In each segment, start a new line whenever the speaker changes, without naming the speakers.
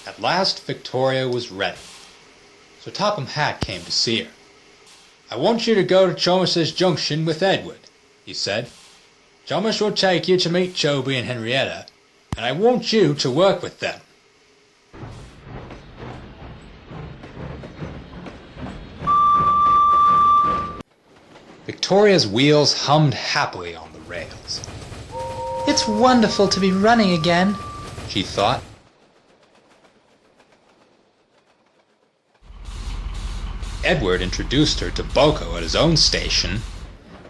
At last Victoria was ready, so Topham Hatt came to see her. "I want you to go to Chalmers's Junction with Edward," he said. "Chalmers will take you to meet Toby and Henrietta, and I want you to work with them." Victoria's wheels hummed happily on the rails.
"It's wonderful to be running again,"
she thought. Edward introduced her to Boko at his own station,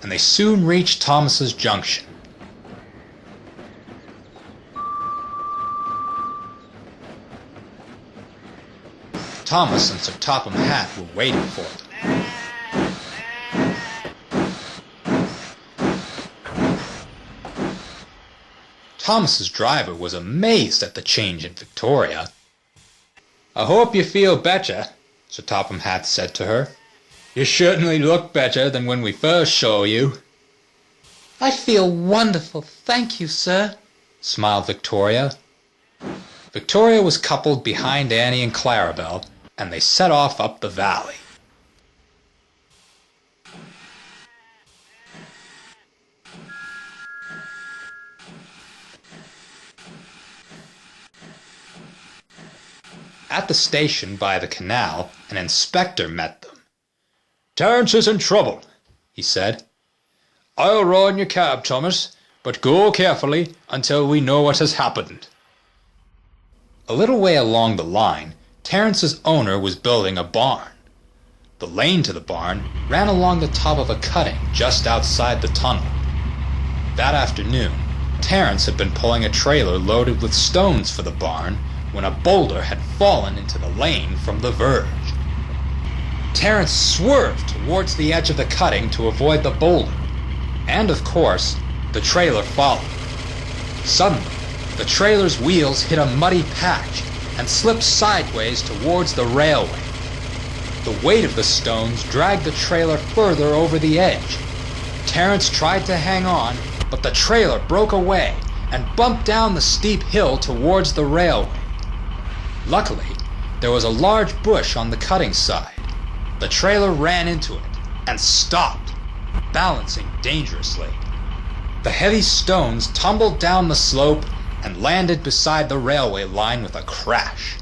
and they soon reached Thomas's Junction. Thomas and Sir Topham Hatt were waiting for them. Thomas's driver was amazed at the change in Victoria. "I hope you feel better," Sir Topham Hatt said to her. "You certainly look better than when we first saw you."
"I feel wonderful, thank you, sir,"
smiled Victoria. Victoria was coupled behind Annie and Clarabel, and they set off up the valley. At the station by the canal, an inspector met them. "Terence is in trouble," he said. "I'll ride in your cab, Thomas, but go carefully until we know what has happened." A little way along the line, Terence's owner was building a barn. The lane to the barn ran along the top of a cutting just outside the tunnel. That afternoon, Terence had been pulling a trailer loaded with stones for the barn when a boulder had fallen into the lane from the verge. Terence swerved towards the edge of the cutting to avoid the boulder, and of course, the trailer followed. Suddenly, the trailer's wheels hit a muddy patch and slipped sideways towards the railway. The weight of the stones dragged the trailer further over the edge. Terence tried to hang on, but the trailer broke away and bumped down the steep hill towards the railway. Luckily, there was a large bush on the cutting side. The trailer ran into it and stopped, balancing dangerously. The heavy stones tumbled down the slope and landed beside the railway line with a crash.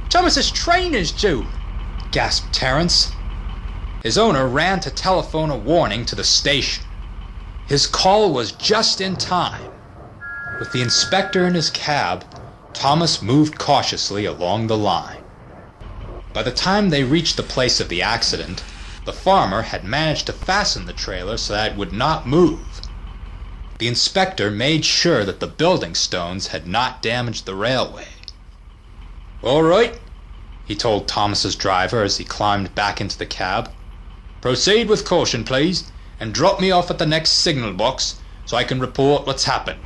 "Thomas's train is due," gasped Terence. His owner ran to telephone a warning to the station. His call was just in time. With the inspector in his cab, Thomas moved cautiously along the line. By the time they reached the place of the accident, the farmer had managed to fasten the trailer so that it would not move. The inspector made sure that the building stones had not damaged the railway. "All right," he told Thomas's driver as he climbed back into the cab. "Proceed with caution, please, and drop me off at the next signal box so I can report what's happened."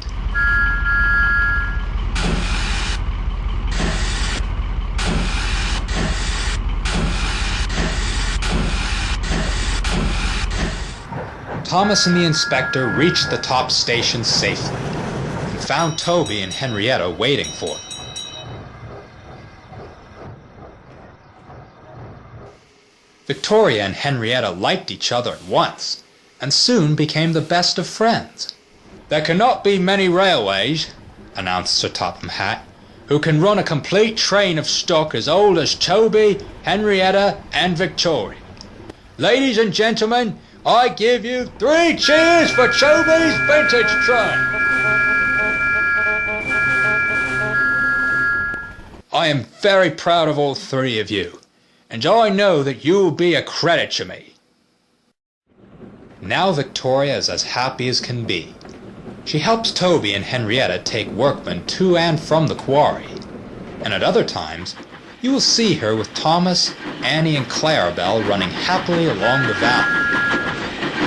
Thomas and the inspector reached the top station safely and found Toby and Henrietta waiting for them. Victoria and Henrietta liked each other at once and soon became the best of friends. "There cannot be many railways," announced Sir Topham Hatt, "who can run a complete train of stock as old as Toby, Henrietta, and Victoria. Ladies and gentlemen, I give you 3 cheers for Toby's vintage train." "I am very proud of all 3 of you, and I know that you will be a credit to me." Now Victoria is as happy as can be. She helps Toby and Henrietta take workmen to and from the quarry, and at other times you will see her with Thomas, Annie, and Clarabel running happily along the valley.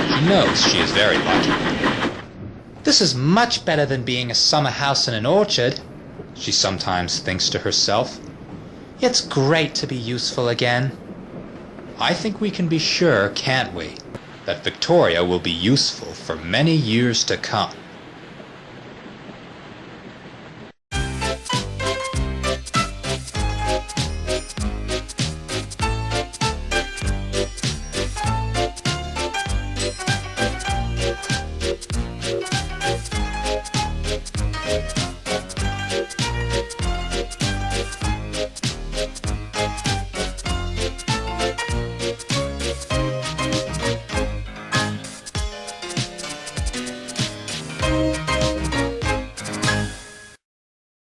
She knows she is very lucky.
"This is much better than being a summer house in an orchard,"
she sometimes thinks to herself.
"It's great to be useful again."
I think we can be sure, can't we, that Victoria will be useful for many years to come.